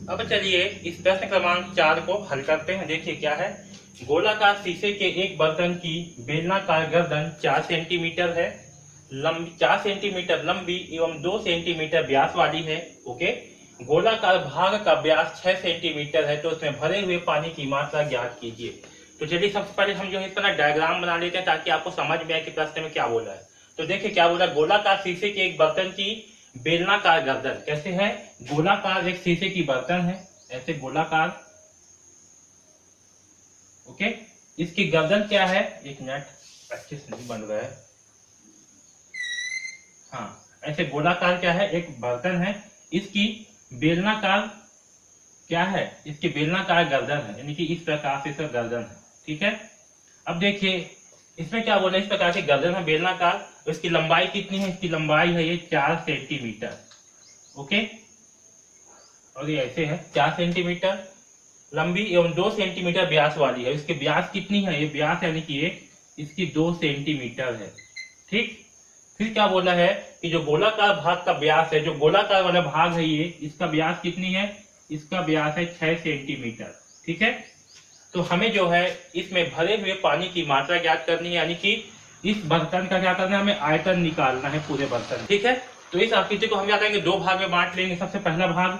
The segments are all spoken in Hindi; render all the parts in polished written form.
अब चलिए इस प्रश्न क्रमांक 4 को हल करते हैं। देखिए क्या है। गोलाकार शीशे के एक बर्तन की बेलनाकार गर्दन 4 सेंटीमीटर है, लंबी 4 सेंटीमीटर लंबी एवं 2 सेंटीमीटर व्यास वाली है। ओके। गोलाकार भाग का व्यास 6 सेंटीमीटर है, तो उसमें भरे हुए पानी की मात्रा ज्ञात कीजिए। तो चलिए सबसे पहले हम जो है इसका डायग्राम बना लेते हैं ताकि आपको समझ में आए कि प्रश्न में क्या बोला है। तो देखिए क्या बोला, गोलाकार शीशे के एक बर्तन की बेलनाकार गर्दन कैसे है। गोलाकार एक शीशे की बर्तन है, ऐसे गोलाकार। ओके। इसकी गर्दन क्या है, एक मिनट अच्छे से नहीं बन रहा है। हाँ, ऐसे गोलाकार क्या है, एक बर्तन है। इसकी बेलनाकार क्या है, इसकी बेलनाकार गर्दन है, यानी कि इस प्रकार से इसका गर्दन है। ठीक है। अब देखिए इसमें क्या बोला, इस प्रकार की गर्दन है बेलनाकार। तो इसकी लंबाई कितनी है, इसकी लंबाई है ये 4 सेंटीमीटर। ओके। और ये ऐसे है 4 सेंटीमीटर लंबी एवं 2 सेंटीमीटर व्यास वाली है। इसके व्यास कितनी है, ये व्यास यानी कि ये इसकी 2 सेंटीमीटर है। ठीक। फिर क्या बोला है कि जो गोलाकार भाग का व्यास है, जो गोलाकार वाला भाग है ये, इसका व्यास कितनी है, इसका व्यास है 6 सेंटीमीटर। ठीक है। तो हमें जो है इसमें भरे हुए पानी की मात्रा ज्ञात करनी है, यानी कि इस बर्तन का क्या करना है, हमें आयतन निकालना है पूरे बर्तन। ठीक है। तो इस आकृति को हम क्या करेंगे, 2 भाग में बांट लेंगे। सबसे पहला भाग,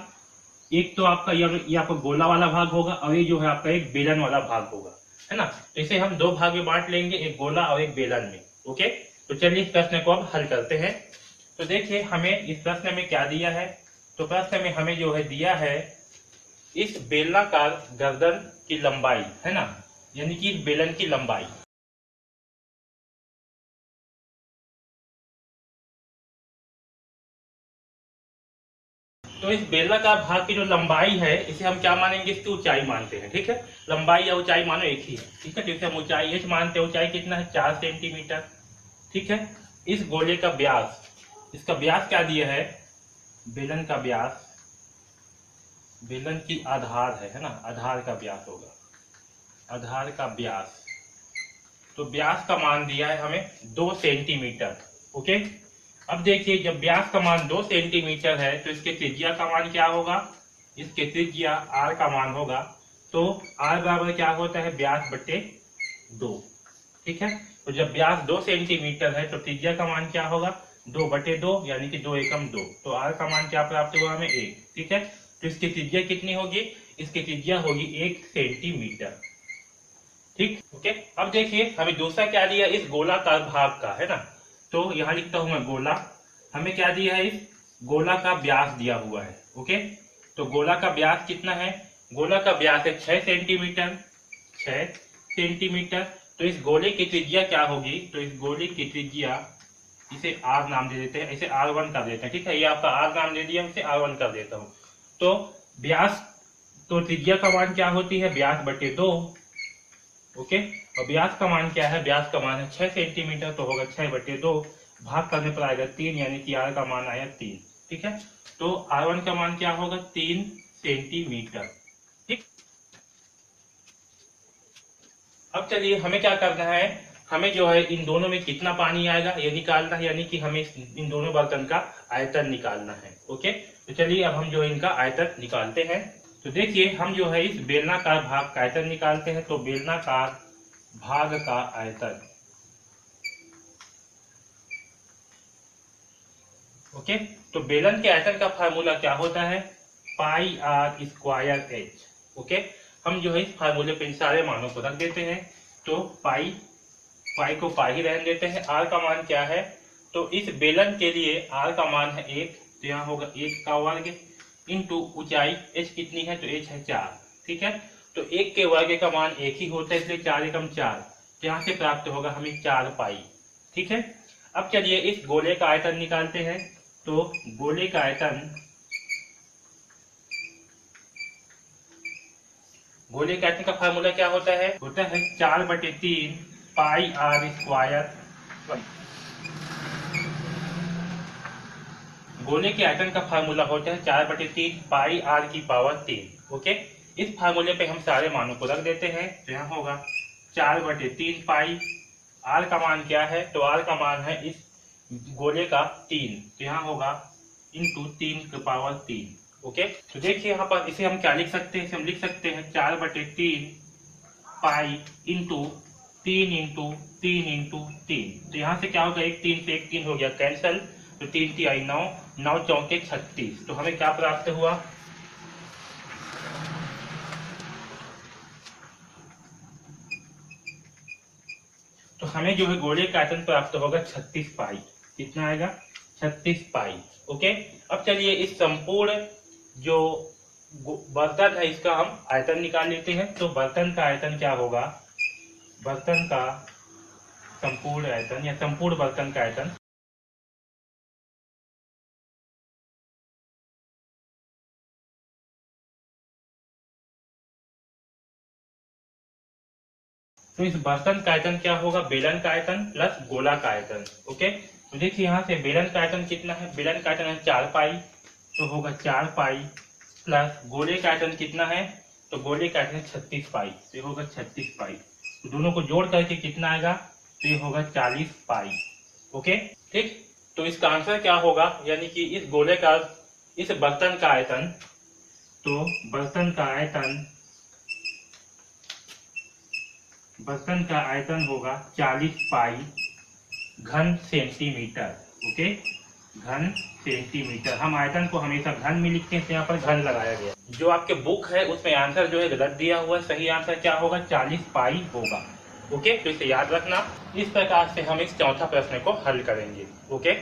एक तो आपका ये आपका गोला वाला भाग होगा और ये जो है आपका एक बेलन वाला भाग होगा, है ना। तो इसे हम 2 भाग में बांट लेंगे, एक गोला और एक बेलन में। ओके। तो चलिए इस प्रश्न को अब हल करते हैं। तो देखिए हमें इस प्रश्न में क्या दिया है। तो प्रश्न में हमें जो है दिया है इस बेलनाकार गर्दन की लंबाई, है ना, यानी कि इस बेलन की लंबाई। तो इस बेलनाकार भाग की जो लंबाई है इसे हम क्या मानेंगे, इसकी ऊंचाई मानते हैं। ठीक है। लंबाई या ऊंचाई मानो एक ही है। ठीक है। तो इसे हम ऊंचाई एच मानते हैं। ऊंचाई कितना है, 4 सेंटीमीटर। ठीक है। इस गोले का व्यास, इसका व्यास क्या दिया है, बेलन का व्यास, बेलन की आधार है ना, आधार का व्यास होगा, आधार का व्यास। तो व्यास का मान दिया है हमें 2 सेंटीमीटर। ओके। अब देखिए जब व्यास का मान 2 सेंटीमीटर है तो इसके त्रिज्या का मान क्या होगा, इसके त्रिज्या r का मान होगा। तो r बराबर क्या होता है, व्यास बटे 2। ठीक है। तो जब व्यास 2 सेंटीमीटर है तो त्रिज्या का मान क्या होगा, 2 बटे 2, यानी कि 2 एकम 2। तो r का मान क्या प्राप्त हुआ हमें, 1। ठीक है। तो इसकी त्रिज्या कितनी होगी, इसकी त्रिज्या होगी 1 सेंटीमीटर। ठीक। ओके। अब देखिए हमें दूसरा क्या दिया, इस गोलाकार भाग का, है ना। तो यहां लिखता हूं मैं गोला। हमें क्या दिया है, इस गोला का व्यास दिया हुआ है। ओके। तो गोला का व्यास कितना है, गोला का व्यास है 6 सेंटीमीटर, 6 सेंटीमीटर। तो इस गोले की त्रिज्या क्या होगी, तो इस गोले की त्रिज्या, इसे r नाम दे देते हैं, इसे r1 कर देते हैं। ठीक है। ये आपका r नाम दे दिया, इसे r1 कर देता हूँ। तो व्यास, तो त्रिज्या का मान क्या होती है, व्यास बटे 2। ओके। और व्यास का मान क्या है, व्यास का मान है 6 सेंटीमीटर, तो होगा 6 बटे 2, भाग करने पर आएगा 3, यानी कि r का मान आया 3। ठीक है। तो r1 का मान क्या होगा, 3 सेंटीमीटर। ठीक। अब चलिए हमें क्या करना है, हमें जो है इन दोनों में कितना पानी आएगा ये निकालना है, यानी कि हमें इन दोनों बर्तन का आयतन निकालना है। ओके। तो चलिए अब हम जो है इनका आयतन निकालते हैं। तो देखिए हम जो है इस बेलनाकार भाग का आयतन निकालते हैं। तो बेलनाकार भाग का आयतन, ओके। तो बेलन के आयतन का फार्मूला क्या होता है, पाई आर स्क्वायर एच। ओके। हम जो है इस फार्मूले पे इन सारे मानों को रख देते हैं। तो पाई, पाई को पाई ही रहने देते हैं। आर का मान क्या है, तो इस बेलन के लिए आर का मान है 1, तो यहाँ होगा 1 का वर्ग इंटू ऊंचाई एच कितनी है, तो एच है 4। ठीक है। तो 1 के वर्ग का मान 1 ही होता है, इसलिए 4 एकम 4, तो यहाँ से प्राप्त होगा हमें 4 पाई। ठीक है। अब चलिए इस गोले का आयतन निकालते हैं। तो गोले का आयतन, गोले के आयतन का फार्मूला क्या होता है, 4 बटे 3 पाई आर स्क्वायर। गोले के आयतन का फार्मूला होता है 4 बटे 3 पाई आर की पावर 3। ओके। इस फार्मूले पे हम सारे मानों को रख देते हैं। तो यहाँ होगा 4 बटे 3 पाई, आर का मान क्या है, तो आर का मान है इस गोले का 3, तो यहाँ होगा इंटू 3 की पावर 3। ओके, तो देखिए यहाँ पर इसे हम क्या लिख सकते हैं, इसे हम लिख सकते हैं 4/3 पाई इंटू 3 तो यहाँ से क्या होगा, एक 3 से एक 3 हो गया कैंसल, तो 3 × 3 = 9, 9 × 4 = 36। तो हमें क्या प्राप्त हुआ, तो हमें जो है गोले का आयतन प्राप्त होगा 36 पाई। कितना आएगा, 36 पाई। ओके, अब चलिए इस संपूर्ण जो बर्तन है इसका हम आयतन निकाल लेते हैं। तो बर्तन का आयतन क्या होगा, बर्तन का संपूर्ण आयतन या संपूर्ण बर्तन का आयतन, तो इस बर्तन का आयतन क्या होगा, बेलन का आयतन प्लस गोला का आयतन। ओके, तो देखिए यहाँ से बेलन का आयतन कितना है, बेलन का आयतन है 4 पाई, तो होगा 4 पाई प्लस गोले का आयतन कितना है, तो गोले का आयतन है 36 पाई, तो ये होगा 36 पाई। तो दोनों को जोड़ करके कितना आएगा, तो ये होगा 40 पाई। ओके, ठीक, तो इसका आंसर क्या होगा, यानी कि इस गोले का, इस बर्तन का आयतन, तो बर्तन का आयतन होगा 40 पाई घन सेंटीमीटर। ओके, घन सेंटीमीटर। हम आयतन को हमेशा घन में लिखते हैं, तो यहाँ पर घन लगाया गया। जो आपके बुक है उसमें आंसर जो है गलत दिया हुआ है, सही आंसर क्या होगा, 40 पाई होगा। ओके, तो इसे याद रखना। इस प्रकार से हम इस चौथा प्रश्न को हल करेंगे। ओके।